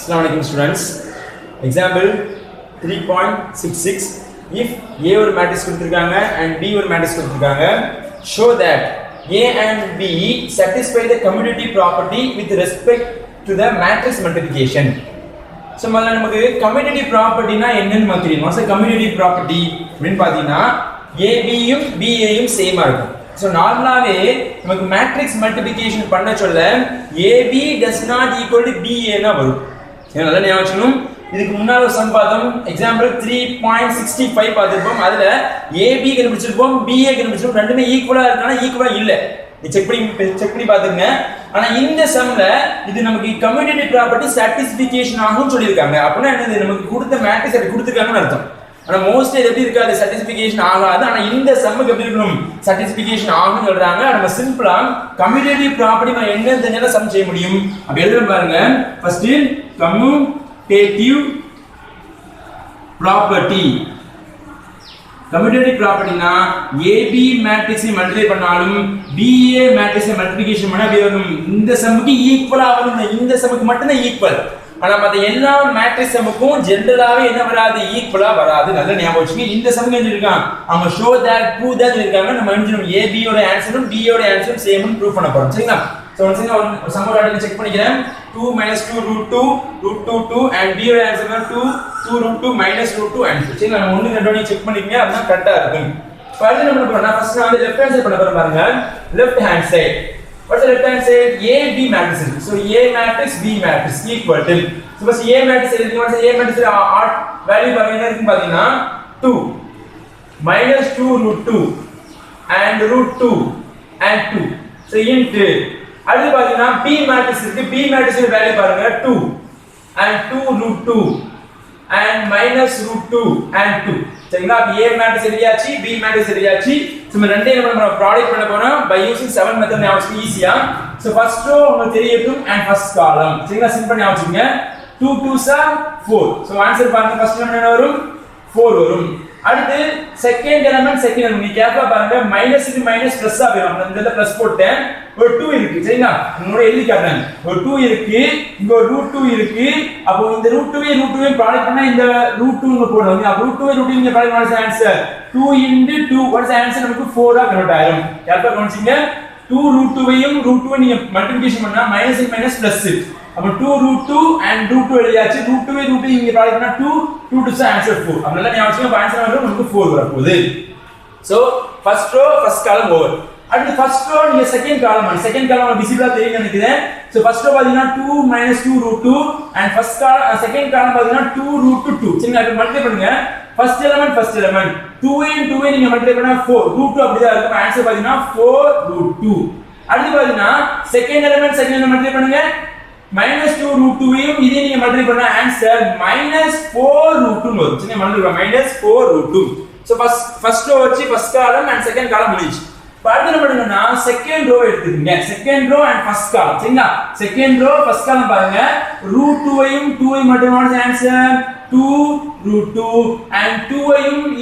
Assalamu alaikum students. Example 3.66. If A ஒரு matrix கொடுத்திருக்காங்க and B ஒரு matrix கொடுத்திருக்காங்க, show that A and B satisfy the commutative property with respect to the matrix multiplication. So முதல்ல நமக்கு commutative property னா என்னன்னு நமக்கு தெரியும். வாட்ஸ் commutative property அப்படினு பாத்தீங்கன்னா AB யும் BA யும் சேமா இருக்கும். So நார்மலாவே நமக்கு மேட்ரிக்ஸ் மல்டிப்ளிகேஷன் பண்ண சொல்ல AB does not equal to BA னா வரும். நல்லா ஞாபகம் வச்சுக்கணும். இதுக்கு முன்னால ஒரு சம் பார்த்தோம். எக்ஸாம்பிள் 3.65 பார்த்திருப்போம். அதுல AB கண்டுபிடிச்சிருப்போம், BA கண்டுபிடிச்சிருப்போம். ரெண்டுமே ஈக்குவலா இருக்கானா ஈக்குவலா இல்ல. நீ செக் பண்ணி பாத்துங்க. ஆனா இந்த சம்ல இது நமக்கு கம்யூட்டேட்டிவ் ப்ராப்பர்ட்டி சாட்டிஸ்ஃபிகேஷன் ஆகும்னு சொல்லிருக்காங்க. அப்படினா என்னது நமக்கு கொடுத்த மேட்ரிக்ஸ் அது கொடுத்திருக்காங்கன்னு அர்த்தம். ஆனா மோஸ்ட்லி இது எப்படி இருக்காது சாட்டிஸ்ஃபிகேஷன் ஆகாது. ஆனா இந்த சம்முக்கு எப்படி இருக்கணும் சாட்டிஸ்ஃபிகேஷன் ஆகும்னு சொல்றாங்க. நம்ம சிம்பிளா கம்யூட்டேட்டிவ் ப்ராப்பர்ட்டி நான் என்னன்னு தெரிஞ்சா சம் செய்ய முடியும். அப்ப எழுதுறேன் பாருங்க. First commutative property. கம்யூட்டேட்டிவ் ப்ராப்பர்ட்டினா AB மேட்ரிக்ஸை மல்டிப்ளை பண்ணாலும் BA மேட்ரிக்ஸை மல்டிப்ளிகேஷன் பண்ணா எப்படி வரும்? இந்த சம்முக்கு ஈக்குவலா வரும். இந்த சம்முக்கு மட்டும் தான் ஈக்குவல். ஆனா மத்த எல்லா மேட்ரிக்ஸ் சம்முக்கும் ஜெனரலாவே என்ன வராது ஈக்குவலா வராது. நல்ல ஞாபகம் வச்சுங்க. இந்த சம்முக்கு என்ன இருக்காங்க அவங்க ஷோ தட் ப்ரூவ் தட் இருக்காங்க. நம்ம என்ன AB யோட ஆன்சரும் B யோட ஆன்சரும் சேம்னு ப்ரூவ் பண்ண போறோம். சரிங்களா? சோ ஒன்ஸ் ஒரு சம் ஒரு அடிச்சு செக் பண்ணிக்கிறேன். 2 - 2 √2 and B யோட ஆன்சர் 2 √2 - √2 ஆன்சர். சரிங்களா? நம்ம ஒண்ணு ரெண்டு செக் பண்ணிக்கங்க. அதுதான் கரெக்ட்டா இருக்கும். ஃபர்ஸ்ட் நம்ம பண்ணா ஃபர்ஸ்ட் நான் லெஃப்ட் ஹேண்ட் சைடு பண்ண போறேன் பாருங்க. Left hand side. What's the left hand side? A B matrix. So A matrix B matrix equal to. So first A matrix எழுதிங்க. What's A matrix value பாருங்க என்ன இருக்கு பாத்தீங்கன்னா 2 - 2 √2 and √2 and 2. So into அடுத்து பாத்தீங்கன்னா B matrix இருக்கு. B matrix ஓட value பாருங்க 2 and 2 √2 and -√2 and 2. சரிங்களா? A மேட்ரிக்ஸ் எழுதியாச்சு, B மேட்ரிக்ஸ் எழுதியாச்சு. நம்ம ரெண்டையும் நம்ம ப்ராடக்ட் பண்ண போறோம் by using 7 மெத்தட் ஞாபகம் ஈஸியா. சோ ஃபர்ஸ்ட் ரோ உங்களுக்கு தெரியட்டும் and ஃபர்ஸ்ட் காலம். சரிங்களா? சிம்பிள் ஞாபகம் வச்சுங்க. 2 2s are 4. சோ ஆன்சர் பாருங்க. ஃபர்ஸ்ட் எலிமெண்ட் என்ன வரும்? 4 வரும். அடுத்து செகண்ட் எலிமெண்ட் நீ கேர்ஃபுல்லா பாருங்க. மைனஸ்க்கு மைனஸ் பிளஸ் ஆ வரும். நான் இந்த பிளஸ் போட்டேன். ஒரு 2 இருக்கு. சரிங்களா? உங்களோட எழுதி காட்டுறேன். ஒரு 2 இருக்கு, இங்க ஒரு √2 இருக்கு. அப்போ இந்த √2 ப்ராடக்ட் பண்ணா இந்த √2 ங்க போடுறோம். அப்ப √2 நீங்க ப்ராடக்ட் பண்ணா ஆன்சர் 2 * 2 வாட்ஸ் ஆன்சர் நமக்கு 4 ஆ கன்வர்ட் ஆயிடும். கேர்ஃபுல்லா கவனிச்சுங்க. 2 √2 √2 நீங்க மல்டிப்ளிகேஷன் பண்ணா மைனஸ் மைனஸ் பிளஸ். அப்ப 2 √2 and √2 எழுதியாச்சு. √2 இங்க ப்ராடக்ட் பண்ணா 2 2 ஆன்சர் 4. அப்ப நல்லா ஞாபகம் வச்சுங்க. ஆன்சர் வந்து நமக்கு 4 வர போகுது. So first row first column over. அடுத்து ஃபர்ஸ்ட் ரோ நீங்க செகண்ட் காலம் விசிபிளா தெரியும் நினைக்கிறேன். சோ ஃபர்ஸ்ட் ரோ பாத்தீங்கன்னா 2 - 2 √2 and ஃபர்ஸ்ட் காலம் செகண்ட் காலம் பாத்தீங்கன்னா 2 √2. சரிங்களா? இப்ப மல்டிப்ளை பண்ணுங்க. ஃபர்ஸ்ட் எலிமெண்ட் 2 நீங்க மல்டிப்ளை பண்ணா 4 √2 அப்படிதான் இருக்கும். ஆன்சர் பாத்தீங்கன்னா 4 √2. அடுத்து பாத்தீங்கன்னா செகண்ட் எலிமெண்ட் மல்டிப்ளை பண்ணுங்க. -2 √2 இதே நீங்க மல்டிப்ளை பண்ணா ஆன்சர் -4 √2 வரும். சரிங்களா? மல்டிப்ளை -4 √2. சோ ஃபர்ஸ்ட் ரோ வச்சு first column and second column முடிஞ்சு. அடுத்து என்ன பண்ணுங்கன்னா செகண்ட் ரோ எடுத்துக்கங்க. Second row and first column. சரிங்களா? செகண்ட் ரோ ஃபர்ஸ்ட் காலம் பாருங்க. √2 மட்டும் ஆன்சர் 2 √2 and 2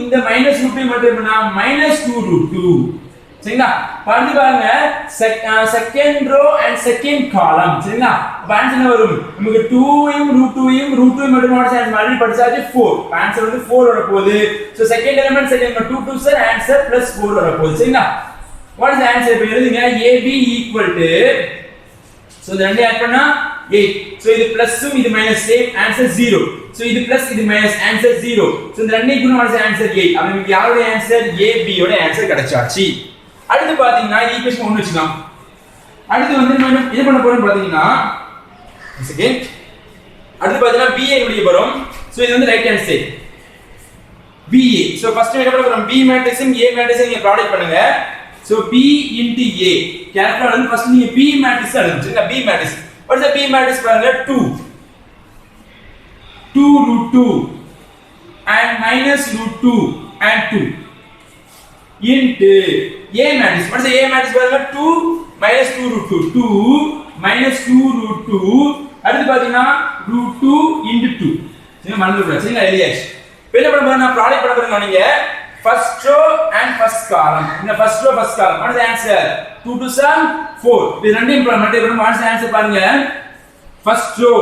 இந்த -√2 மட்டும் பண்ணா -2 √2. சரிங்களா? அடுத்து பாருங்க செகண்ட் ரோ and செகண்ட் காலம். சரிங்களா? ஆன்சர் என்ன வரும்? நமக்கு 2 மட்டும் ஆன்சர் மல்டிப்ளை படிச்சாச்சு 4. ஆன்சர் வந்து 4 வர போகுது. So second element 2 sir answer +4 வர போகுது. சரிங்களா? What is the answer? இப்ப எழுதுங்க. AB equal to so இந்த ரெண்டு ஆட் பண்ணா 8. so இது பிளஸும் இது மைனஸ் சேம் ஆன்சர் 0. so இது பிளஸ் இது மைனஸ் ஆன்சர் 0. so இந்த ரெண்டு ஈக்குவல் ஆன்சர் 8. அப்ப நமக்கு யாரோட ஆன்சர் AB யோட ஆன்சர் கிடைச்சாச்சு. அடுத்து பாத்தீங்கன்னா இந்த ஈக்குவேஷன் 1 வெச்சுக்கலாம். அடுத்து வந்து நம்ம என்ன பண்ண போறோம்னு பாத்தீங்கன்னா செகண்ட் அடுத்து பாத்தீங்கன்னா BA முடிய போறோம். so இது வந்து right hand side BA. so first என்ன பண்ண போறோம்? B மேட்ரிக்ஸும் A மேட்ரிக்ஸும் நீங்க ப்ராடக்ட் பண்ணுங்க. So B into A. Character வந்து ஃபர்ஸ்ட் நீங்க B மேட்ரிக்ஸ் எழுதுங்க. B matrix. What is the B matrix பாருங்க? 2 √2 and -√2 and 2 into A matrix. What is the A matrix பாருங்க? 2 - 2 √2 2 - 2 √2 அடுத்து பாத்தீங்கன்னா √2 into 2. சரிங்க? மறந்துடுங்க. சரிங்களா? எழுதியாச்சு. என்ன பண்ண போறோம்? நான் ப்ராடக்ட் பண்ண போறேன். நீங்க first row and first column. In the first row first column what is the answer? 2 2s are 4. இது ரெண்டையும் மல்டிப்ளை பண்ணா ஆன்சர் பாருங்க. first row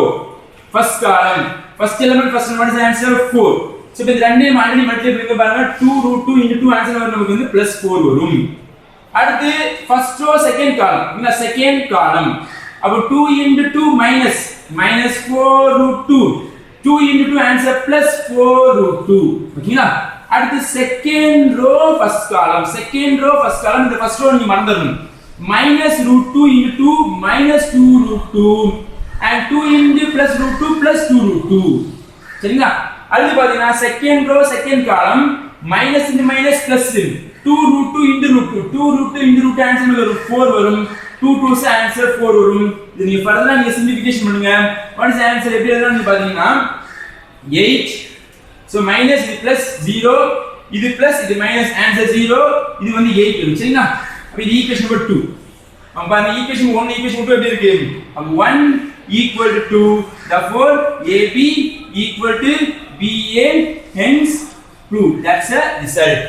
first column first element first one is answer 4 so இப்ப இந்த ரெண்டையும் ஆல்ரெடி மல்டிப்ளை பண்ணி பாருங்க 2 root 2 into 2 answer வரும் நமக்கு வந்து +4 வரும் அடுத்து first row second column இந்த second column அப்ப 2 into 2 minus 4 root 2 2 into 2 answer +4 root 2 ஓகேங்களா அடுத்து second row first column இந்த first row நீங்க மறந்துடணும் minus root 2 into 2 minus 2 root 2 and 2 into plus root 2 plus 2 root 2 சரிங்களா அடுத்து பாத்தீங்கன்னா second row second column minus into minus plus 2 root 2 into root 2 2 root 2 into root answer வரும் 4 வரும் 2 2s answer 4 வரும் இது நீங்க ஃபர்தரா நீங்க சிம்பிளிஃபிகேஷன் பண்ணுங்க வாட் இஸ் ஆன்சர் எப்படி எழுதலாம் நீங்க பாத்தீங்கன்னா 8 so minus இது plus 0 இது plus இது minus ஆன்சர் 0 இது வந்து 8 வரும் சரிங்களா அப்ப இது ஈக்குவேஷன் நம்பர் 2 அப்ப அந்த ஈக்குவேஷன் 1 ஈக்குவேஷன் 2 எப்படி இருக்கு அப்ப 1 equal to 2 therefore AB equal to BA hence proved that's a result